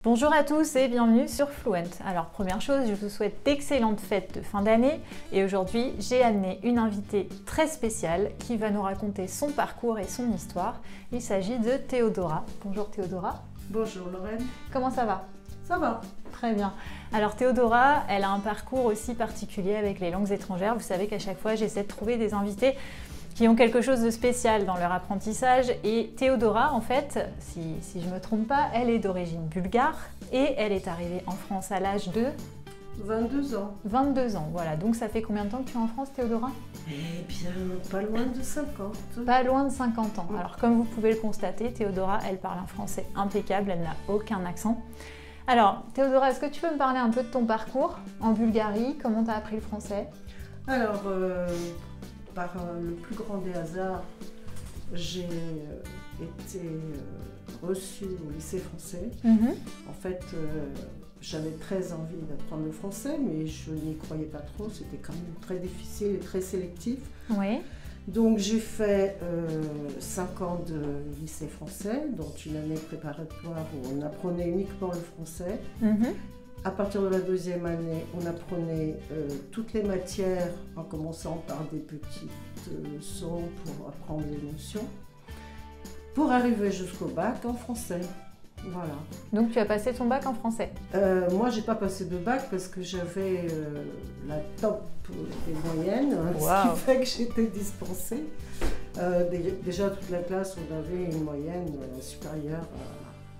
Bonjour à tous et bienvenue sur Fluent. Alors première chose, je vous souhaite d'excellentes fêtes de fin d'année et aujourd'hui j'ai amené une invitée très spéciale qui va nous raconter son parcours et son histoire. Il s'agit de Théodora. Bonjour Théodora. Bonjour Lorraine. Comment ça va? Ça va. Très bien. Alors Théodora, elle a un parcours aussi particulier avec les langues étrangères. Vous savez qu'à chaque fois j'essaie de trouver des invités qui ont quelque chose de spécial dans leur apprentissage. Et Théodora, en fait, si je ne me trompe pas, elle est d'origine bulgare et elle est arrivée en France à l'âge de 22 ans. 22 ans, voilà. Donc ça fait combien de temps que tu es en France, Théodora? Eh bien, pas loin de 50. Pas loin de 50 ans. Alors comme vous pouvez le constater, Théodora, elle parle un français impeccable, elle n'a aucun accent. Alors, Théodora, est-ce que tu peux me parler un peu de ton parcours en Bulgarie? Comment tu as appris le français? Alors, par le plus grand des hasards, j'ai été reçue au lycée français. En fait, j'avais très envie d'apprendre le français, mais je n'y croyais pas trop. C'était quand même très difficile et très sélectif. Oui. Donc j'ai fait 5 ans de lycée français, dont une année préparatoire où on apprenait uniquement le français. À partir de la deuxième année, on apprenait toutes les matières en commençant par des petites leçons pour apprendre les notions, pour arriver jusqu'au bac en français. Voilà. Donc tu as passé ton bac en français? Moi, j'ai pas passé de bac parce que j'avais la top des moyennes, ce qui fait que j'étais dispensée. Déjà, toute la classe, on avait une moyenne supérieure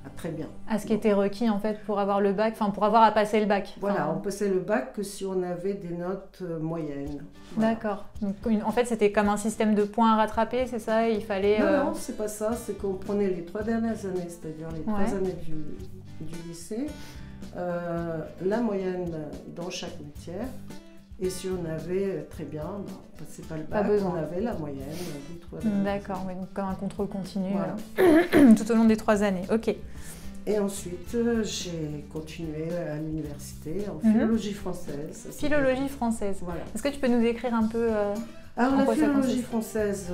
à très bien. À ce qui était requis en fait pour avoir le bac, enfin pour avoir à passer le bac. Voilà, on passait le bac que si on avait des notes moyennes. Voilà. D'accord. Donc en fait, c'était comme un système de points à rattraper, c'est ça? Il fallait. Non, c'est pas ça. C'est qu'on prenait les 3 dernières années, c'est-à-dire les 3 années du lycée, la moyenne dans chaque matière. Et si on avait très bien, on passait pas le bac, on avait la moyenne des 3 années. D'accord, oui, donc comme un contrôle continu voilà. tout au long des 3 années. Ok. Et ensuite, j'ai continué à l'université en philologie française. Philologie française. Voilà. Est-ce que tu peux nous décrire un peu Alors la philologie française,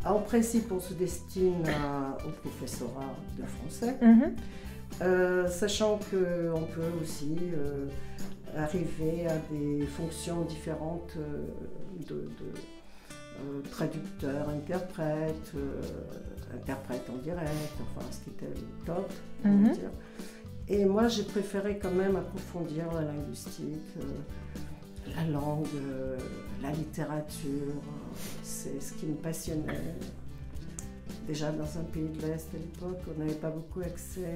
en principe, on se destine au professorat de français, sachant qu'on peut aussi arriver à des fonctions différentes de traducteur, interprète, interprète en direct, enfin ce qui était le top, on va dire. Et moi j'ai préféré quand même approfondir la linguistique, la langue, la littérature, c'est ce qui me passionnait. Déjà dans un pays de l'Est à l'époque, on n'avait pas beaucoup accès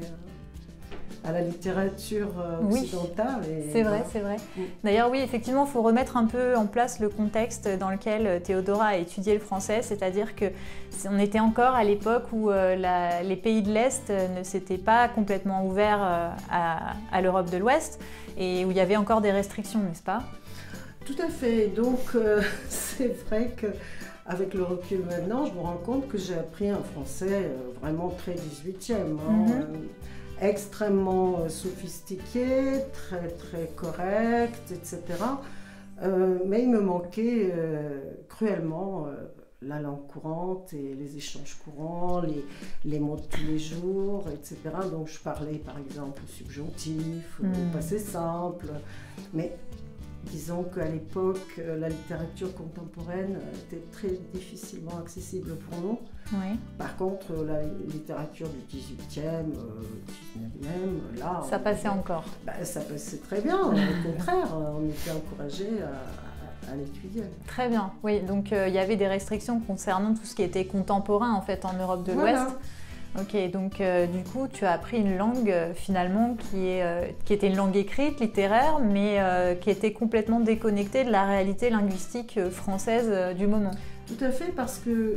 à la littérature occidentale. Oui, c'est vrai, c'est vrai. D'ailleurs, oui, effectivement, il faut remettre un peu en place le contexte dans lequel Théodora a étudié le français, c'est-à-dire qu'on était encore à l'époque où les pays de l'Est ne s'étaient pas complètement ouverts à l'Europe de l'Ouest et où il y avait encore des restrictions, n'est-ce pas? Tout à fait. Donc, c'est vrai qu'avec le recul maintenant, je me rends compte que j'ai appris un français vraiment très 18e. Extrêmement sophistiqué, très très correct, etc. Mais il me manquait cruellement la langue courante et les échanges courants, les mots de tous les jours, etc. Donc je parlais par exemple au subjonctif, au passé simple, mais disons qu'à l'époque, la littérature contemporaine était très difficilement accessible pour nous. Oui. Par contre, la littérature du 18e, 19e, là... Ça passait encore. Ça passait très bien, au contraire, on était encouragés à l'étudier. Très bien, oui, donc il y avait des restrictions concernant tout ce qui était contemporain en fait en Europe de l'Ouest. Ok, donc du coup, tu as appris une langue finalement qui était une langue écrite, littéraire, mais qui était complètement déconnectée de la réalité linguistique française du moment. Tout à fait, parce que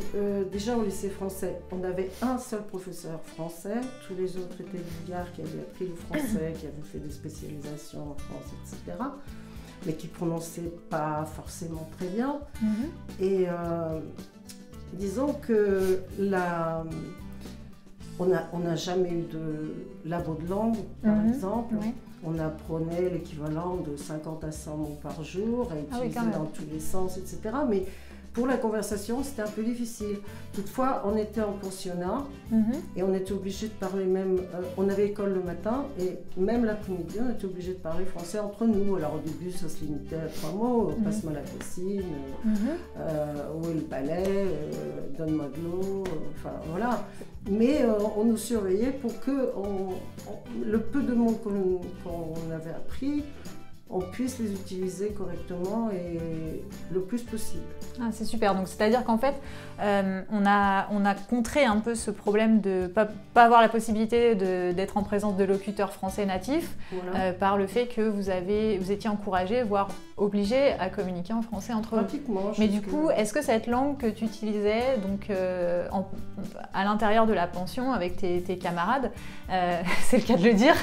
déjà au lycée français, on avait un seul professeur français, tous les autres étaient bulgares qui avaient appris le français, qui avaient fait des spécialisations en France, etc., mais qui ne prononçaient pas forcément très bien. Et disons que on n'a jamais eu de labo de langue, par exemple. Oui. On apprenait l'équivalent de 50 à 100 mots par jour, et utilisé dans tous les sens, etc. Mais pour la conversation, c'était un peu difficile. Toutefois, on était en pensionnat et on était obligé de parler même... on avait école le matin et même l'après-midi, on était obligé de parler français entre nous. Alors au début, ça se limitait à 3 mots. Passe-moi la bassine, où est le balai, donne-moi de l'eau, enfin voilà. Mais on nous surveillait pour que le peu de mots qu'on avait appris, on puisse les utiliser correctement et le plus possible. Ah, c'est super, donc c'est-à-dire qu'en fait, on a contré un peu ce problème de ne pas avoir la possibilité d'être en présence de locuteurs français natifs, voilà. Par le fait que vous étiez encouragé, voire obligé à communiquer en français entre eux. Pratiquement. Mais du coup, est-ce que cette langue que tu utilisais donc, à l'intérieur de la pension avec tes camarades, c'est le cas de le dire,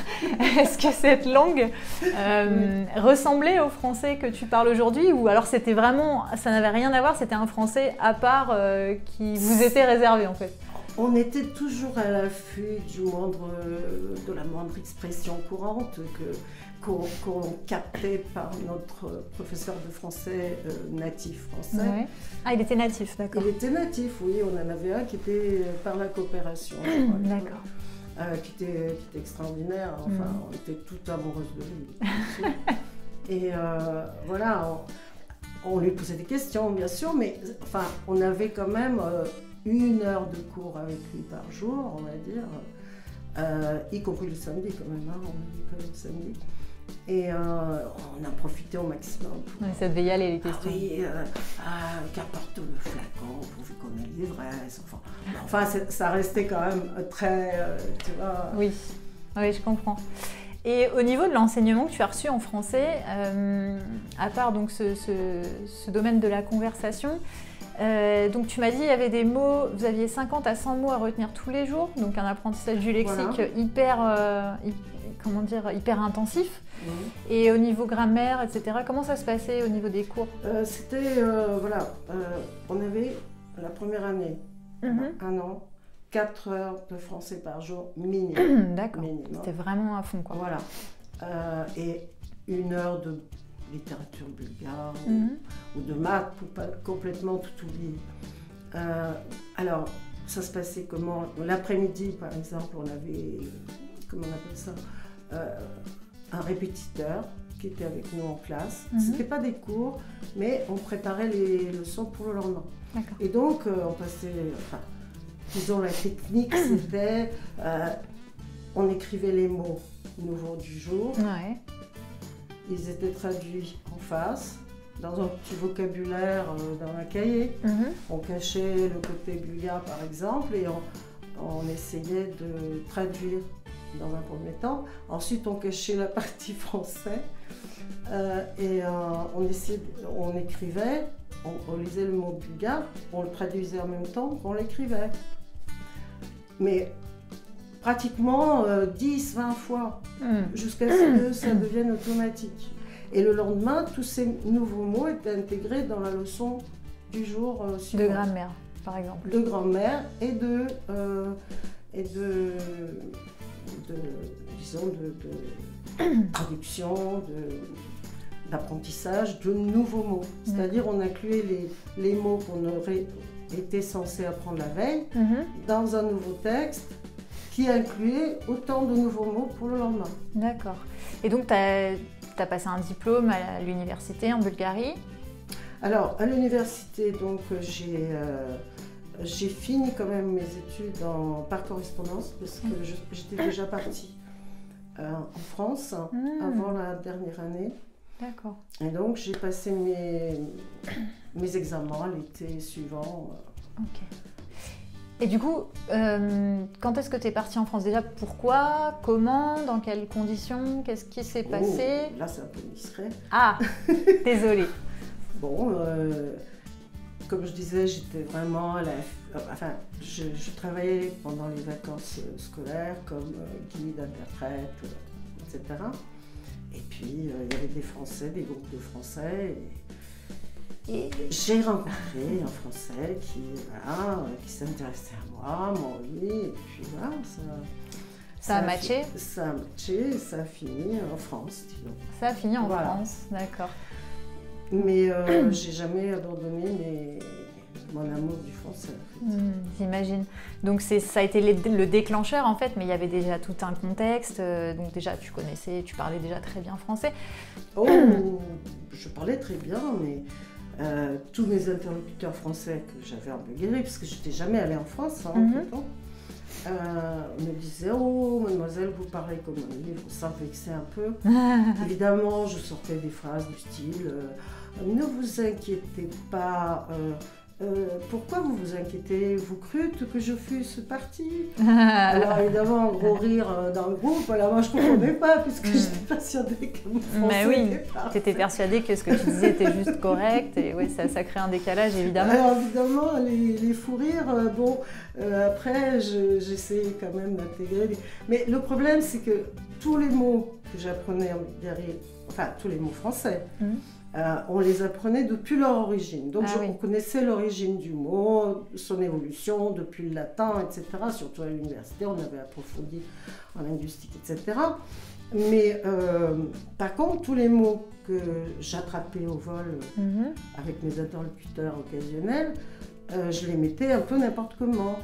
est-ce que cette langue ressemblait au français que tu parles aujourd'hui, ou alors c'était vraiment, ça n'avait rien à voir, c'était un français à part qui vous était réservé en fait? On était toujours à l'affût de la moindre expression courante qu'on captait par notre professeur de français natif français. Ouais. Ah, il était natif, d'accord. Il était natif, oui. On en avait un qui était par la coopération. D'accord. Qui était extraordinaire. Enfin, on était toutes amoureuses de lui. Et voilà, on lui posait des questions, bien sûr, mais enfin, on avait quand même 1 heure de cours avec lui par jour, on va dire, y compris le samedi quand même, hein, on avait quand même le samedi. Et on a profité au maximum. Ouais, ça devait y aller les questions. Ah oui, qu'apporte le flacon, pourvu qu'on ait l'ivresse. Enfin ça restait quand même très, tu vois. Oui, je comprends. Et au niveau de l'enseignement que tu as reçu en français, à part donc ce domaine de la conversation, donc tu m'as dit il y avait des mots, vous aviez 50 à 100 mots à retenir tous les jours, donc un apprentissage du lexique voilà. hyper intensif. Et au niveau grammaire, etc., comment ça se passait au niveau des cours? C'était, on avait la première année, 1 an, 4 heures de français par jour minimum. D'accord, c'était vraiment à fond, quoi. Voilà, et 1 heure de littérature bulgare ou de maths pour pas complètement tout oublier. Alors, ça se passait comment? L'après-midi, par exemple, on avait, comment on appelle ça, un répétiteur qui était avec nous en classe. Ce n'était pas des cours, mais on préparait les leçons pour le lendemain. Et donc, on passait, disons, la technique, c'était, on écrivait les mots nouveaux du jour. Ouais. Ils étaient traduits en face, dans un petit vocabulaire dans un cahier. On cachait le côté bulgare, par exemple, et on essayait de traduire dans un premier temps. Ensuite, on cachait la partie français et on écrivait, on lisait le mot bulgare, on le traduisait en même temps qu'on l'écrivait. Mais pratiquement 10-20 fois, jusqu'à ce que ça devienne automatique. Et le lendemain, tous ces nouveaux mots étaient intégrés dans la leçon du jour suivant. De grammaire, par exemple. De grammaire et de traduction, d'apprentissage de nouveaux mots. C'est-à-dire on incluait les mots qu'on aurait été censé apprendre la veille dans un nouveau texte qui incluait autant de nouveaux mots pour le lendemain. D'accord. Et donc tu as passé un diplôme à l'université en Bulgarie? Alors à l'université, donc j'ai fini quand même mes études par correspondance parce que j'étais déjà partie en France avant la dernière année. D'accord. Et donc j'ai passé mes examens l'été suivant. Ok. Et du coup, quand est-ce que tu es partie en France? Déjà, pourquoi? Comment? Dans quelles conditions? Qu'est-ce qui s'est passé? Là, c'est un peu discret. Ah, désolée. Bon, comme je disais, j'étais vraiment je travaillais pendant les vacances scolaires comme guide, interprète, etc. Et puis, il y avait des Français, des groupes de Français. Et j'ai rencontré un Français qui s'intéressait à moi, oui, et puis voilà, ça a matché. Ça a matché, ça a fini en France, disons. Ça a fini en France, d'accord. Mais j'ai jamais abandonné mon amour du français. En fait. J'imagine. Donc ça a été le déclencheur en fait, mais il y avait déjà tout un contexte. Donc déjà tu parlais déjà très bien français. Oh, je parlais très bien, mais tous mes interlocuteurs français que j'avais un peu guéris, parce que je n'étais jamais allée en France entre-temps, me disaient « Oh, mademoiselle, vous parlez comme un livre », ça me vexait un peu. Évidemment, je sortais des phrases du style « Ne vous inquiétez pas, pourquoi vous vous inquiétez? Vous crûtes que je fusse partie ?» Alors évidemment, un gros rire dans le groupe. Alors moi, je ne comprenais pas, puisque j'étais persuadée que mon français était parfait. Tu étais persuadée que ce que tu disais était juste correct. Et oui, ça crée un décalage, évidemment. Alors évidemment, les fous rires, après, j'essayais quand même d'intégrer. Mais le problème, c'est que tous les mots que j'apprenais derrière, enfin, tous les mots français, on les apprenait depuis leur origine. Donc on connaissait l'origine du mot, son évolution depuis le latin, etc. Surtout à l'université, on avait approfondi en linguistique, etc. Mais par contre, tous les mots que j'attrapais au vol avec mes interlocuteurs occasionnels, je les mettais un peu n'importe comment.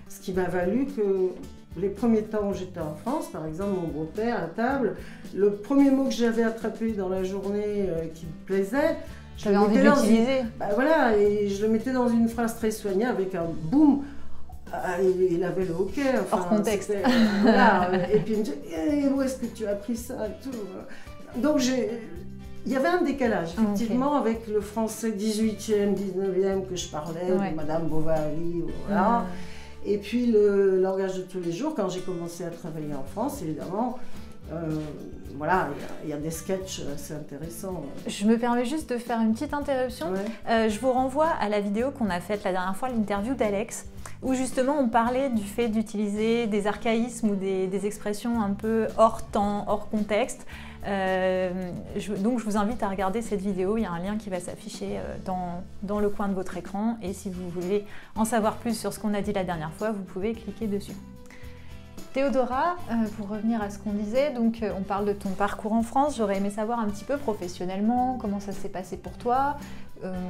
Ce qui m'a valu que les premiers temps où j'étais en France, par exemple, mon beau-père à table, le premier mot que j'avais attrapé dans la journée qui me plaisait, je le mettais et je le mettais dans une phrase très soignée avec un boum. Il avait le hockey. Enfin, hors contexte. Et puis il me dit où est-ce que tu as appris ça et tout. Donc il y avait un décalage, effectivement, avec le français 18e, 19e que je parlais, de Madame Bovary, voilà. Et puis le langage de tous les jours, quand j'ai commencé à travailler en France, évidemment, il y a des sketchs assez intéressants. Je me permets juste de faire une petite interruption. Je vous renvoie à la vidéo qu'on a faite la dernière fois, l'interview d'Alex, où justement on parlait du fait d'utiliser des archaïsmes ou des expressions un peu hors temps, hors contexte. Donc je vous invite à regarder cette vidéo, il y a un lien qui va s'afficher dans le coin de votre écran, et si vous voulez en savoir plus sur ce qu'on a dit la dernière fois, vous pouvez cliquer dessus. Théodora, pour revenir à ce qu'on disait, donc on parle de ton parcours en France. J'aurais aimé savoir un petit peu professionnellement comment ça s'est passé pour toi,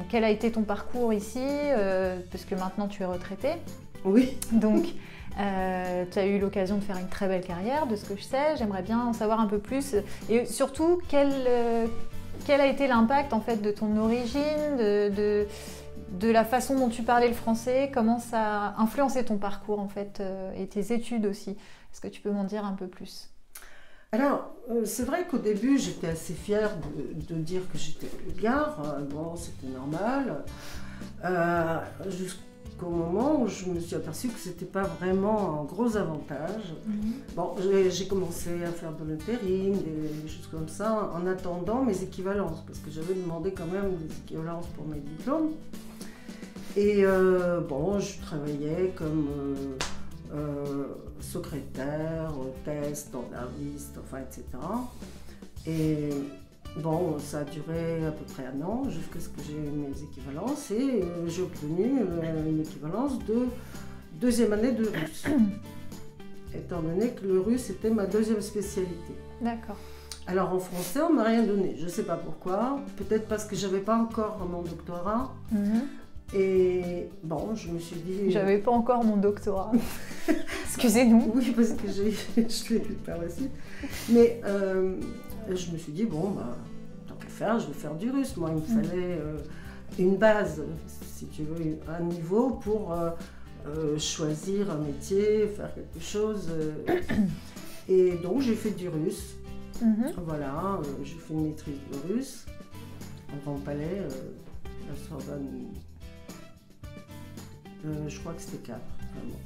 quel a été ton parcours ici, parce que maintenant tu es retraitée. Oui. Donc tu as eu l'occasion de faire une très belle carrière, de ce que je sais. J'aimerais bien en savoir un peu plus, et surtout quel a été l'impact en fait de ton origine, de la façon dont tu parlais le français, comment ça a influencé ton parcours en fait, et tes études aussi. Est-ce que tu peux m'en dire un peu plus? Alors, c'est vrai qu'au début, j'étais assez fière de dire que j'étais bulgare. Bon, c'était normal. Jusqu'au moment où je me suis aperçue que c'était pas vraiment un gros avantage. Bon, j'ai commencé à faire de l'intérim, des choses comme ça, en attendant mes équivalences, parce que j'avais demandé quand même des équivalences pour mes diplômes. Et je travaillais comme secrétaire, hôtesse, standardiste, enfin, etc. Et bon, ça a duré à peu près un an, jusqu'à ce que j'ai eu mes équivalences, et j'ai obtenu une équivalence de deuxième année de russe, étant donné que le russe était ma deuxième spécialité. D'accord. Alors en français, on ne m'a rien donné, je ne sais pas pourquoi, peut-être parce que je n'avais pas encore mon doctorat. Et bon, je me suis dit... J'avais pas encore mon doctorat. Excusez-nous. Oui, parce que je l'ai eu par la suite. Mais je me suis dit, bon, tant qu'à faire, je vais faire du russe. Moi, il me fallait une base, si tu veux, un niveau pour choisir un métier, faire quelque chose. Et donc, j'ai fait du russe. Voilà, j'ai fait une maîtrise de russe en Grand Palais, la Sorbonne. Je crois que c'était 4, vraiment.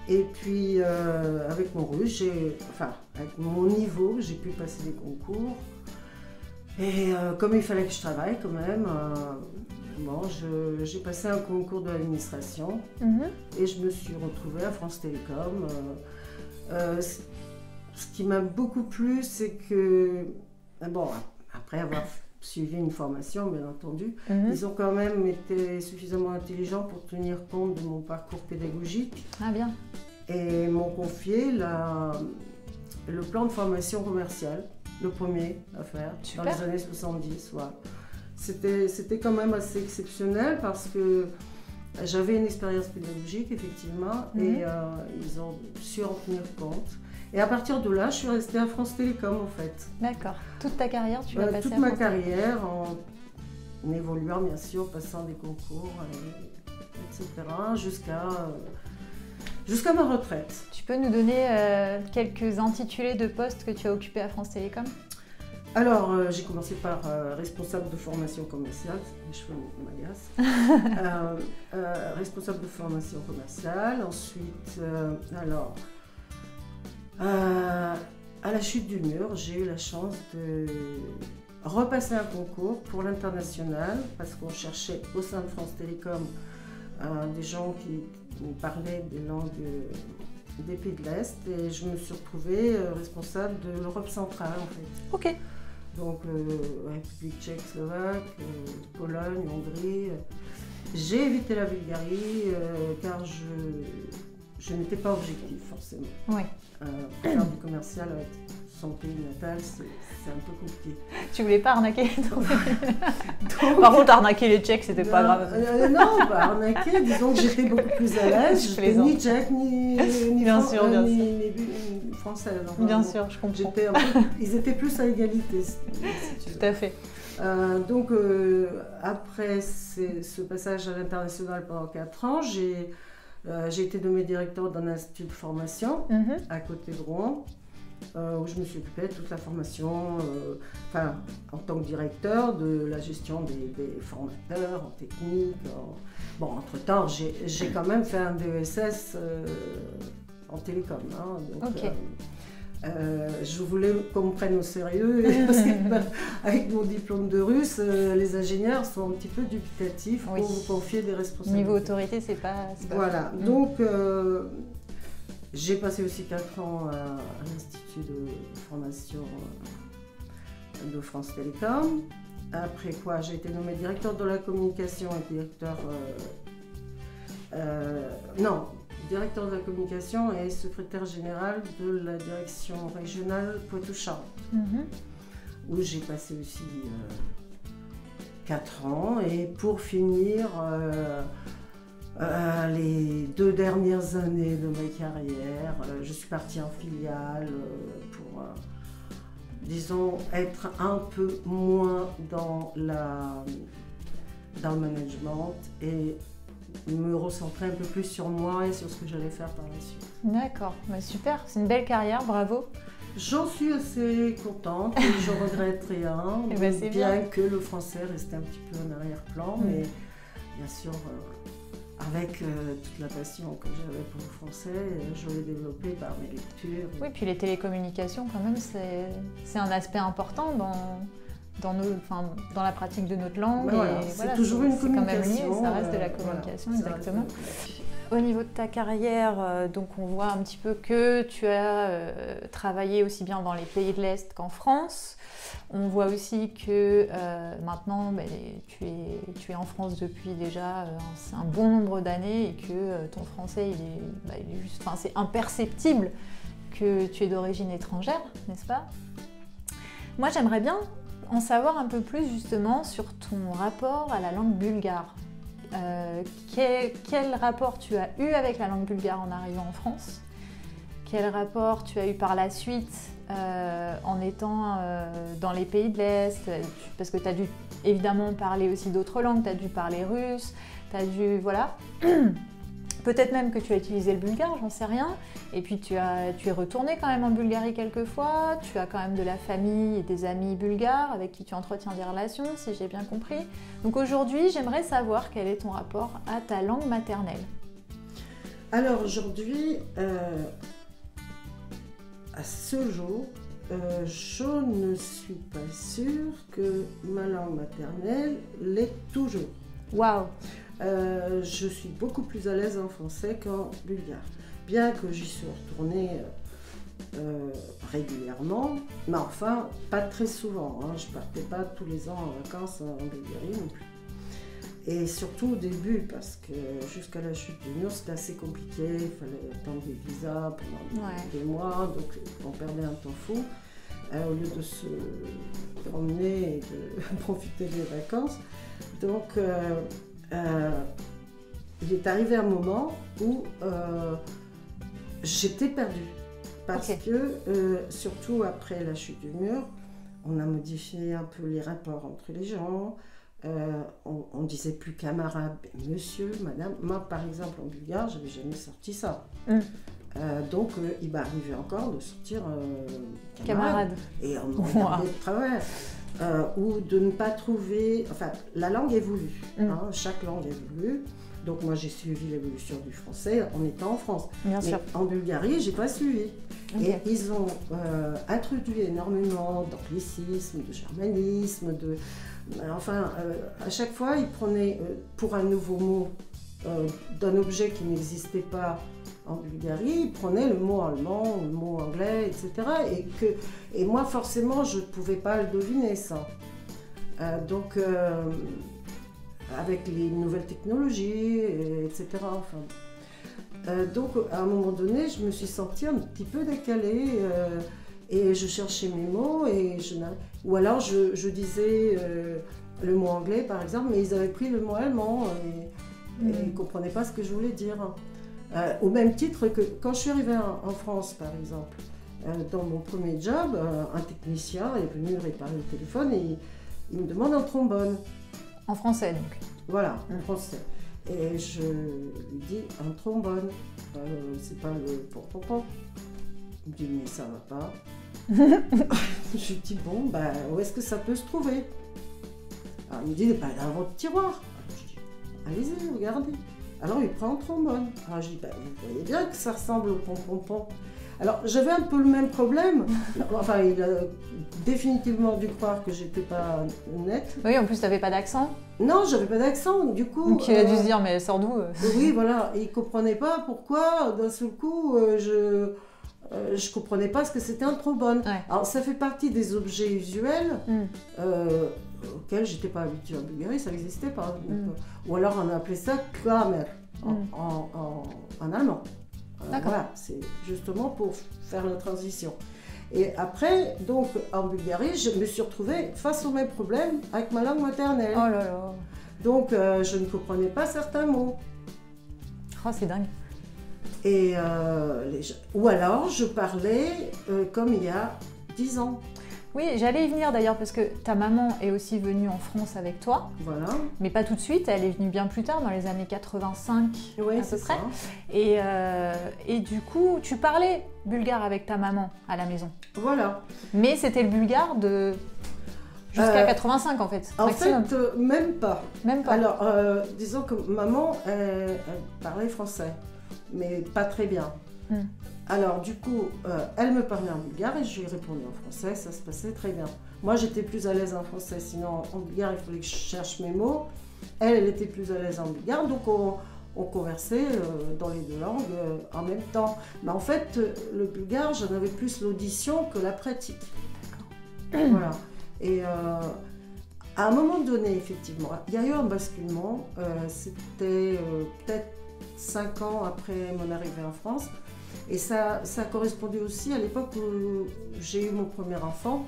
Et puis avec mon russe, avec mon niveau, j'ai pu passer des concours. Et comme il fallait que je travaille quand même, j'ai passé un concours de l'administration et je me suis retrouvée à France Télécom. Ce qui m'a beaucoup plu, c'est que, après avoir suivi une formation, bien entendu, ils ont quand même été suffisamment intelligents pour tenir compte de mon parcours pédagogique. Ah bien. Et m'ont confié le plan de formation commerciale, le premier à faire. Super. Dans les années 70. Voilà. C'était quand même assez exceptionnel parce que J'avais une expérience pédagogique, effectivement, et ils ont su en tenir compte. Et à partir de là, je suis restée à France Télécom, en fait. D'accord. Toute ta carrière, tu l'as passée à toute ma carrière, en évoluant, bien sûr, passant des concours, etc., jusqu'à ma retraite. Tu peux nous donner quelques intitulés de postes que tu as occupés à France Télécom? Alors, j'ai commencé par responsable de formation commerciale, les cheveux m'agacent. Responsable de formation commerciale, ensuite, à la chute du mur, j'ai eu la chance de repasser un concours pour l'international, parce qu'on cherchait au sein de France Télécom des gens qui parlaient des langues des pays de l'Est, et je me suis retrouvée responsable de l'Europe centrale, en fait. Ok. Donc, République tchèque, Slovaque, Pologne, Hongrie. J'ai évité la Bulgarie car je n'étais pas objective, forcément. Oui. Faire du commercial avec son pays natal, c'est un peu compliqué. Tu voulais pas arnaquer Par contre, arnaquer les Tchèques, c'était pas grave. Non, pas arnaquer. Disons que j'étais beaucoup plus à l'aise. Je n'étais ni tchèque, ni française. Enfin, bien sûr, je comprends. Ils étaient plus à égalité. Tout à fait. Donc, après ce passage à l'international pendant 4 ans, j'ai été nommée directeur d'un institut de formation à côté de Rouen, où je me suis occupée de toute la formation, en tant que directeur, de la gestion des formateurs en technique. Bon, entre-temps, j'ai quand même fait un DESS en télécom. Donc, okay. Je voulais qu'on me prenne au sérieux, parce qu'avec mon diplôme de russe, les ingénieurs sont un petit peu dubitatifs pour vous confier des responsabilités. Niveau autorité, c'est pas voilà, donc j'ai passé aussi 4 ans à l'Institut de formation de France Télécom. Après quoi, j'ai été nommée directeur de la communication et directeur de la communication et secrétaire général de la direction régionale Poitou-Charentes, où j'ai passé aussi 4 ans. Et pour finir, les 2 dernières années de ma carrière, je suis partie en filiale pour, disons, être un peu moins dans le management et me recentrer un peu plus sur moi et sur ce que j'allais faire par la suite. D'accord, bah super, c'est une belle carrière, bravo. J'en suis assez contente et je regrette rien, bien que le français restait un petit peu en arrière-plan, mais bien sûr, avec toute la passion que j'avais pour le français, je l'ai développé par mes lectures. Oui, puis les télécommunications, quand même, c'est un aspect important dans la pratique de notre langue. Voilà, c'est toujours une communication. C'est quand même lié, ça reste de la communication, exactement. Au niveau de ta carrière, donc on voit un petit peu que tu as travaillé aussi bien dans les pays de l'Est qu'en France. On voit aussi que maintenant tu es en France depuis déjà un bon nombre d'années et que ton français il est juste, c'est imperceptible que tu es d'origine étrangère, n'est-ce pas? Moi j'aimerais bien en savoir un peu plus justement sur ton rapport à la langue bulgare. Quel rapport tu as eu avec la langue bulgare en arrivant en France? Quel rapport tu as eu par la suite en étant dans les pays de l'Est? Parce que tu as dû évidemment parler aussi d'autres langues, tu as dû parler russe, tu as dû... voilà. Peut-être même que tu as utilisé le bulgare, j'en sais rien. Et puis tu es retourné quand même en Bulgarie quelques fois. Tu as quand même de la famille et des amis bulgares avec qui tu entretiens des relations, si j'ai bien compris. Donc aujourd'hui, j'aimerais savoir quel est ton rapport à ta langue maternelle. Alors aujourd'hui, à ce jour, je ne suis pas sûre que ma langue maternelle l'est toujours. Waouh! Je suis beaucoup plus à l'aise en français qu'en bulgare. Bien que j'y suis retournée régulièrement, mais enfin pas très souvent. Je ne partais pas tous les ans en vacances en Bulgarie non plus. Et surtout au début, parce que jusqu'à la chute du mur, c'était assez compliqué. Il fallait attendre des visas pendant des mois, donc on perdait un temps fou. Au lieu de se promener et de profiter des vacances. Donc, il est arrivé un moment où j'étais perdue. Parce que, surtout après la chute du mur, on a modifié un peu les rapports entre les gens. On ne disait plus camarade, monsieur, madame. Moi, par exemple, en bulgare, je n'avais jamais sorti ça. Donc, il m'arrivait encore de sortir camarade. Et on me regardait de travers. Ou de ne pas trouver... Enfin, la langue évolue. Chaque langue évolue. Donc, moi, j'ai suivi l'évolution du français en étant en France. Bien sûr. En Bulgarie, je n'ai pas suivi. Et ils ont introduit énormément d'anglicisme, de germanisme, à chaque fois, ils prenaient pour un nouveau mot d'un objet qui n'existait pas en Bulgarie, ils prenaient le mot allemand, le mot anglais, etc. Et moi, forcément, je ne pouvais pas le deviner, ça. Avec les nouvelles technologies, etc. Donc, à un moment donné, je me suis sentie un petit peu décalée et je cherchais mes mots ou alors je disais le mot anglais, par exemple, mais ils avaient pris le mot allemand et ils ne comprenaient pas ce que je voulais dire. Au même titre que quand je suis arrivée en France, par exemple, dans mon premier job, un technicien est venu réparer le téléphone et il me demande un trombone. En français, donc. Voilà, en français. Et je lui dis un trombone, c'est pas le pom-pom-pom. Il me dit mais ça va pas. Je lui dis bon, où est-ce que ça peut se trouver? Alors il me dit dans votre tiroir. Alors, je dis allez-y, regardez. Alors il prend un trombone. Alors je dis vous voyez bien que ça ressemble au pom-pom-pom. Alors j'avais un peu le même problème. Enfin il a définitivement dû croire que j'étais pas nette. Oui, en plus tu n'avais pas d'accent. Non, j'avais pas d'accent, du coup... Donc il a dû se dire, mais elle sort d'où Oui, voilà, et il comprenait pas pourquoi, d'un seul coup, je comprenais pas ce que c'était un trombone. Ouais. Alors ça fait partie des objets usuels auxquels j'étais pas habituée en Bulgarie, ça n'existait pas. Ou alors on appelait ça kramer en allemand. Voilà, c'est justement pour faire la transition. Et après, donc, en Bulgarie, je me suis retrouvée face aux mêmes problèmes avec ma langue maternelle. Oh là là. Donc, je ne comprenais pas certains mots. Oh, c'est dingue. Et, ou alors, je parlais comme il y a 10 ans. Oui, j'allais y venir d'ailleurs parce que ta maman est aussi venue en France avec toi. Voilà. Mais pas tout de suite, elle est venue bien plus tard, dans les années 85 oui, à peu près. Et du coup, tu parlais bulgare avec ta maman à la maison. Voilà. Mais c'était le bulgare jusqu'à 85 en fait. En maximum. fait, même pas. Même pas. Alors, disons que maman, elle parlait français, mais pas très bien. Alors du coup, elle me parlait en bulgare et je lui répondais en français, ça se passait très bien. Moi j'étais plus à l'aise en français, sinon en bulgare il fallait que je cherche mes mots. Elle était plus à l'aise en bulgare, donc on conversait dans les deux langues en même temps. Mais en fait, le bulgare, j'en avais plus l'audition que la pratique. D'accord. Voilà. Et à un moment donné, effectivement, il y a eu un basculement, c'était peut-être 5 ans après mon arrivée en France. Et ça correspondait aussi à l'époque où j'ai eu mon premier enfant.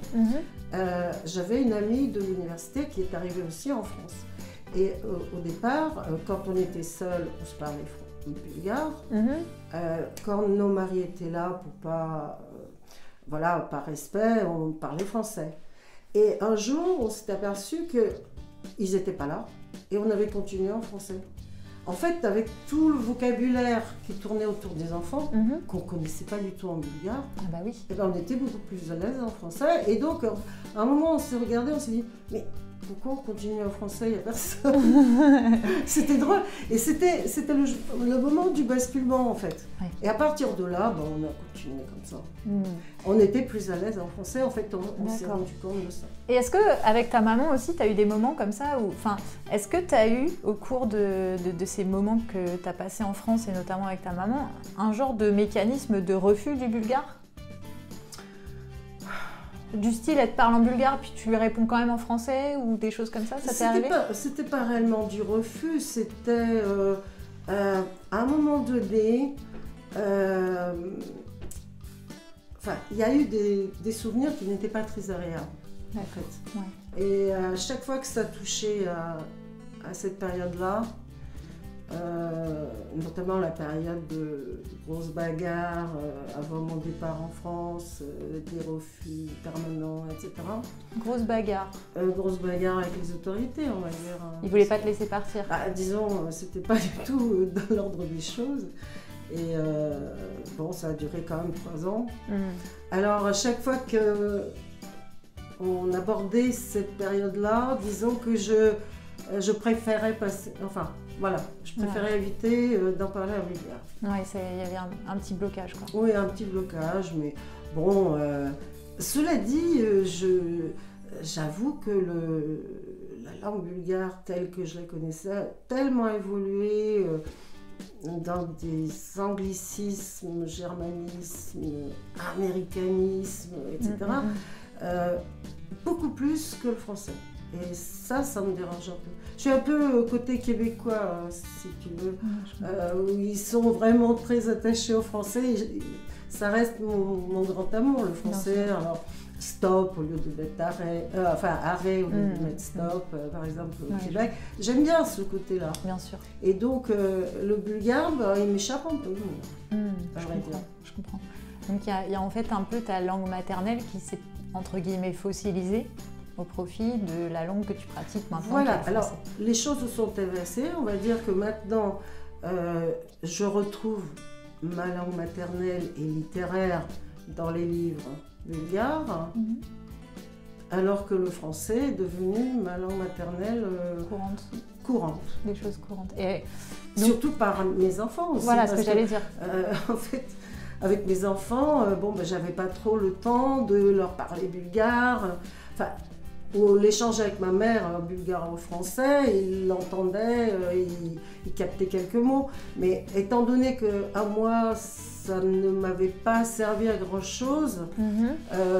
J'avais une amie de l'université qui est arrivée aussi en France. Et au départ, quand on était seuls, on se parlait bulgare. Quand nos maris étaient là pour pas, par respect, on parlait français. Et un jour, on s'est aperçu qu'ils n'étaient pas là et on avait continué en français. En fait, avec tout le vocabulaire qui tournait autour des enfants, qu'on ne connaissait pas du tout en bulgare, et ben on était beaucoup plus à l'aise en français. Et donc, à un moment, on s'est regardé, on s'est dit, mais pourquoi on continue en français, il n'y a personne. C'était drôle. Et c'était le moment du basculement, en fait. Ouais. Et à partir de là, on a continué comme ça. On était plus à l'aise en français, en fait, on s'est rendu compte de ça. Et est-ce qu'avec ta maman aussi, tu as eu des moments comme ça est-ce que tu as eu, au cours de ces moments que tu as passés en France, et notamment avec ta maman, un genre de mécanisme de refus du bulgare ? Du style, elle te parle en bulgare, puis tu lui réponds quand même en français, ou des choses comme ça t'est arrivé ? C'était pas réellement du refus, c'était à un moment donné, il y a eu des souvenirs qui n'étaient pas très agréables, en fait. Ouais. Et chaque fois que ça touchait à cette période-là, notamment la période de grosses bagarres avant mon départ en France, des refus permanents, etc. Grosse bagarre. Grosse bagarre avec les autorités, on va dire. Ils ne voulaient pas te laisser partir. Disons, c'était pas du tout dans l'ordre des choses. Et bon, ça a duré quand même 3 ans. Alors, à chaque fois qu'on abordait cette période-là, disons que je préférais passer... Enfin, voilà, je préférais éviter d'en parler à Bulgare. Oui, il y avait un petit blocage, quoi. Oui, un petit blocage, mais bon... cela dit, j'avoue que la langue bulgare telle que je la connaissais a tellement évolué... dans des anglicismes, germanismes, américanismes, etc. Beaucoup plus que le français. Et ça me dérange un peu. Je suis un peu côté québécois, si tu veux, où ils sont vraiment très attachés au français. Ça reste mon grand amour, le français. Alors, stop au lieu de mettre arrêt, arrêt au lieu de mettre stop, par exemple au Québec. J'aime bien ce côté-là. Bien sûr. Et donc, le bulgare, il m'échappe un peu. Je comprends. Donc, il y a en fait un peu ta langue maternelle qui s'est, entre guillemets, fossilisée au profit de la langue que tu pratiques maintenant. Voilà, alors les choses se sont inversées. On va dire que maintenant, je retrouve ma langue maternelle et littéraire dans les livres bulgares, alors que le français est devenu ma langue maternelle courante. Des choses courantes. Et donc, surtout par mes enfants aussi. Voilà ce que j'allais dire. En fait, avec mes enfants, j'avais pas trop le temps de leur parler bulgare. Enfin, ou l'échange avec ma mère, bulgare ou français, il l'entendait, il captait quelques mots. Mais étant donné qu'à moi, ça ne m'avait pas servi à grand-chose,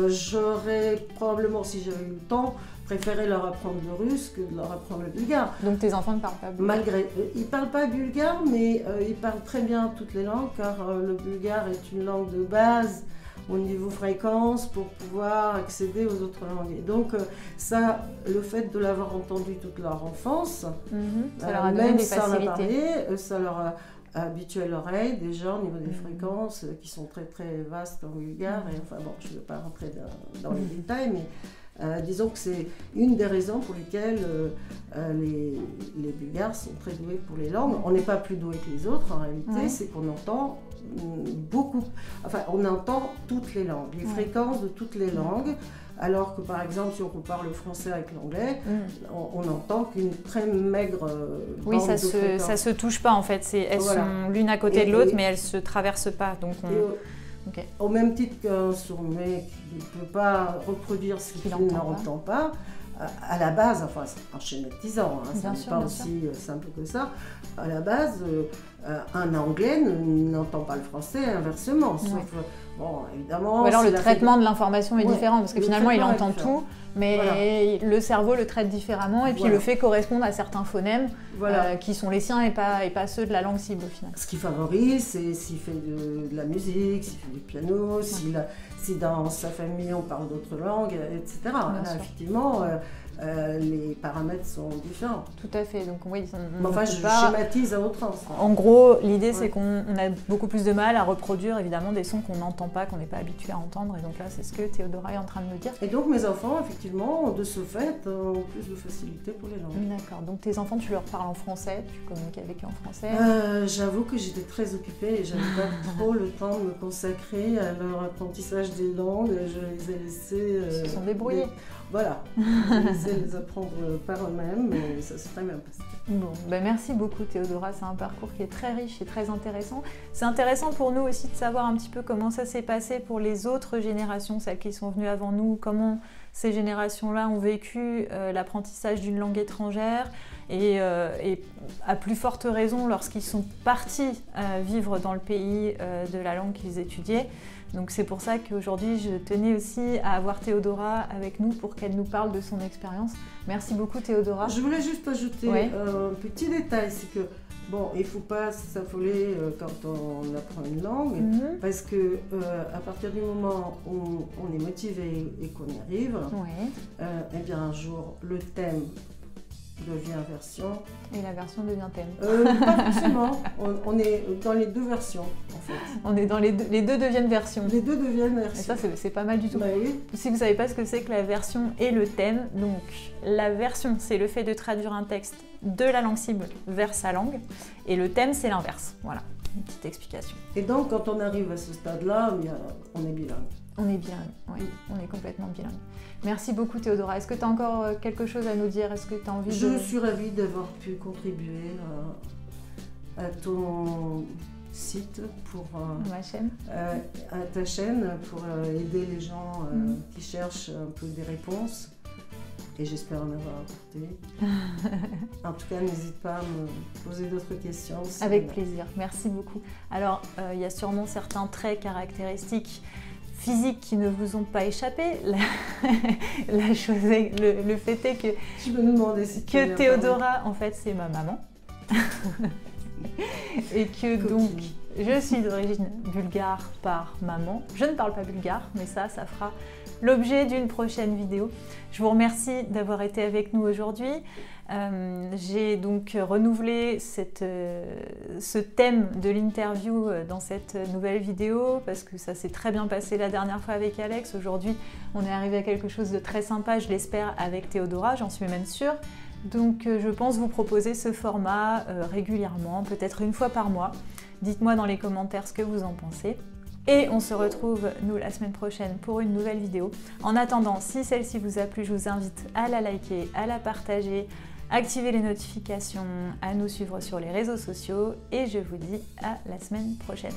j'aurais probablement, si j'avais eu le temps, préféré leur apprendre le russe que de leur apprendre le bulgare. Donc tes enfants ne parlent pas bulgare? Ils ne parlent pas bulgare, mais ils parlent très bien toutes les langues, car le bulgare est une langue de base au niveau fréquence pour pouvoir accéder aux autres langues. Et donc ça, le fait de l'avoir entendu toute leur enfance, ça leur a donné des facilités. Ça leur a habitué l'oreille déjà au niveau des fréquences qui sont très très vastes en bulgare. Et enfin bon, je ne vais pas rentrer dans les détails, mais disons que c'est une des raisons pour lesquelles les Bulgares sont très doués pour les langues. On n'est pas plus doués que les autres en réalité, c'est qu'on entend on entend toutes les langues, les fréquences de toutes les langues, alors que par exemple si on compare le français avec l'anglais, on n'entend qu'une très maigre bande de fréquences. Ça se touche pas en fait, elles sont l'une à côté de l'autre, mais elles se traversent pas. Donc au même titre qu'un sourd-muet qui ne peut pas reproduire ce qu'il n'entend pas, à la base, enfin en schématisant, ça n'est pas aussi simple que ça, à la base, un anglais n'entend pas le français inversement, sauf, bon, évidemment... Ou alors le traitement de l'information est différent, parce que finalement il entend tout, mais le cerveau le traite différemment, et puis le fait correspondre à certains phonèmes qui sont les siens et pas ceux de la langue cible au final. Ce qui favorise, c'est s'il fait de la musique, s'il fait du piano, si dans sa famille on parle d'autres langues, etc. Là, effectivement, les paramètres sont différents. Tout à fait. Donc oui, je schématise à outrance. En gros, l'idée c'est qu'on a beaucoup plus de mal à reproduire évidemment des sons qu'on n'entend pas, qu'on n'est pas habitué à entendre. Et donc là, c'est ce que Théodora est en train de me dire. Et donc mes enfants, effectivement, de ce fait, ont plus de facilité pour les langues. D'accord. Donc tes enfants, tu leur parles en français, tu communiques avec eux en français? J'avoue que j'étais très occupée et j'avais pas trop le temps de me consacrer à leur apprentissage des langues. Je les ai laissés... Ils se sont débrouillés. Voilà, je les ai les apprendre par eux-mêmes, mais ça s'est très bien passé. Bon, merci beaucoup Théodora, c'est un parcours qui est très riche et très intéressant. C'est intéressant pour nous aussi de savoir un petit peu comment ça s'est passé pour les autres générations, celles qui sont venues avant nous, comment ces générations-là ont vécu l'apprentissage d'une langue étrangère et à plus forte raison lorsqu'ils sont partis vivre dans le pays de la langue qu'ils étudiaient. Donc c'est pour ça qu'aujourd'hui je tenais aussi à avoir Théodora avec nous pour qu'elle nous parle de son expérience. Merci beaucoup Théodora. Je voulais juste ajouter un petit détail, c'est que bon, il ne faut pas s'affoler quand on apprend une langue, parce que à partir du moment où on est motivé et qu'on y arrive, eh bien un jour le thème devient version. Et la version devient thème. Pas forcément, on est dans les deux versions en fait. On est dans les deux deviennent versions. Les deux deviennent versions. Et ça c'est pas mal du tout. Bah oui. Si vous ne savez pas ce que c'est que la version et le thème, donc la version c'est le fait de traduire un texte de la langue cible vers sa langue, et le thème c'est l'inverse. Voilà, une petite explication. Et donc quand on arrive à ce stade-là, on est bilingue. On est bilingue, oui, on est complètement bilingue. Merci beaucoup Théodora. Est-ce que tu as encore quelque chose à nous dire? Est-ce que tu as envie de... Je suis ravie d'avoir pu contribuer à ton site pour... ma chaîne. À ta chaîne pour aider les gens qui cherchent un peu des réponses. Et j'espère en avoir apporté. En tout cas, n'hésite pas à me poser d'autres questions. Avec plaisir, merci beaucoup. Alors, il y a sûrement certains traits caractéristiques physiques qui ne vous ont pas échappé. La chose le fait est que, tu peux nous demander si que Théodora, en fait, c'est ma maman. Et que donc, je suis d'origine bulgare par maman. Je ne parle pas bulgare, mais ça fera l'objet d'une prochaine vidéo. Je vous remercie d'avoir été avec nous aujourd'hui. J'ai donc renouvelé ce thème de l'interview dans cette nouvelle vidéo parce que ça s'est très bien passé la dernière fois avec Alex. Aujourd'hui, on est arrivé à quelque chose de très sympa, je l'espère, avec Théodora, j'en suis même sûre. Donc je pense vous proposer ce format régulièrement, peut-être une fois par mois. Dites-moi dans les commentaires ce que vous en pensez. Et on se retrouve, nous, la semaine prochaine pour une nouvelle vidéo. En attendant, si celle-ci vous a plu, je vous invite à la liker, à la partager, activer les notifications, à nous suivre sur les réseaux sociaux. Et je vous dis à la semaine prochaine.